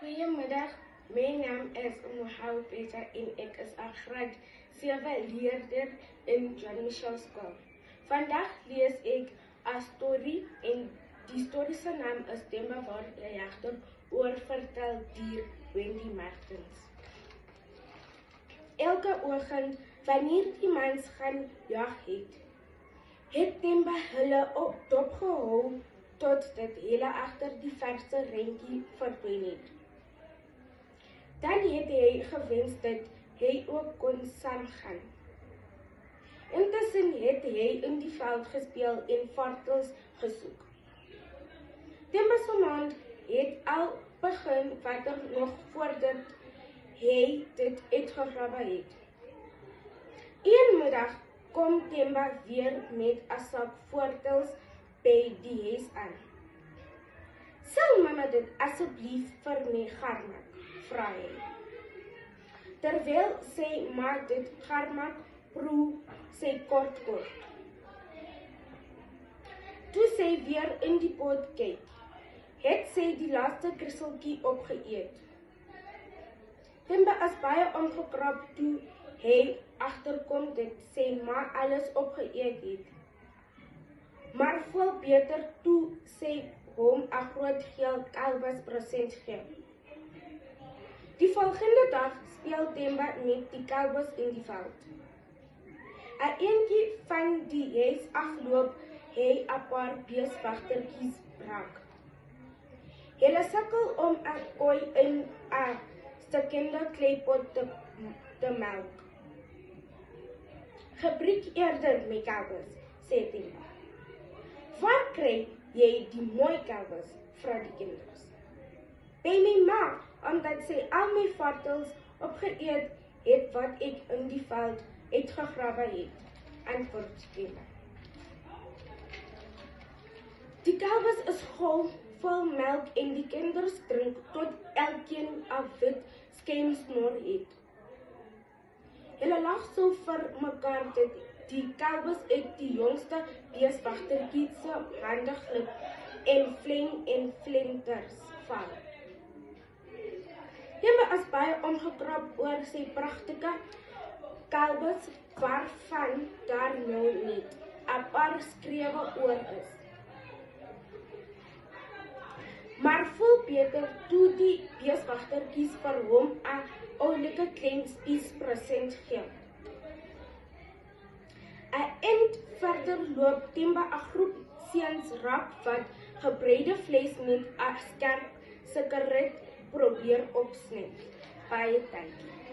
Goedemiddag, mijn naam is Mohamed Peter en ik is een graad 7 leerder in John Michel School. Vandaag lees ik een story en die storyse naam is Temba wordt de jager oor vertel dier Wendy Martins. Elke oggend wanneer die mans gaan jag het Temba hulle op dop gehou tot dit hele agter die verste rentjie verdwyn het. Dan het hy gewens dat hy ook kon saamgaan. Intussen het hy in die veld gespeel en varkens gesoek. Temba se maand het al begin water nog voordat hy dit uitgegrawe het. Een middag kom Temba weer met 'n sak voortels by die huis aan. Sal mama dit asseblief vir my gaar maak, vra hy. Terwyl sy maak dit gaar maak, proe sy kort. Toe sy weer in die pot kyk, het sy die laaste krisseltjie opgeëet. Temba is baie omgekrap toe hy agterkom dat sy ma alles opgeëet het. Maar voel beter toe sy hom 'n groot geel kalbas present gee. Die volgende dag speel Temba met die kalbas in die veld. 'n Eentjie van die huis afloop hy 'n paar beeswagtertjies brak. Hulle sukkel om 'n koei in 'n stikkende kleipot te melk. Gebruik eerder my kalbas, sê Temba. Waar kry jy die mooi kalbas, vra die kinders. By my ma, omdat sy al my varkens opgeëet het wat ek in die veld uitgegrawe het, antwoord Temba. Die kalbas is vol melk en die kinders drink tot elkeen 'n wit skeimsnor het. Hulle lag so vir mekaar dat die kalbas uit die jongste beeswagtertjie se hande glip en vleng en flenters val. Temba is baie omgekrap oor sy pragtige kalbas waarvan daar nou net 'n paar skreewe oor is. Maar voel beter toe die beeswagtertjies vir hom 'n oulike klein spies present gee. 'n Eind verder loop Temba 'n groep seuns rap wat gebreide vleis met 'n skerp sigaret probeer opsny. Baie dankie.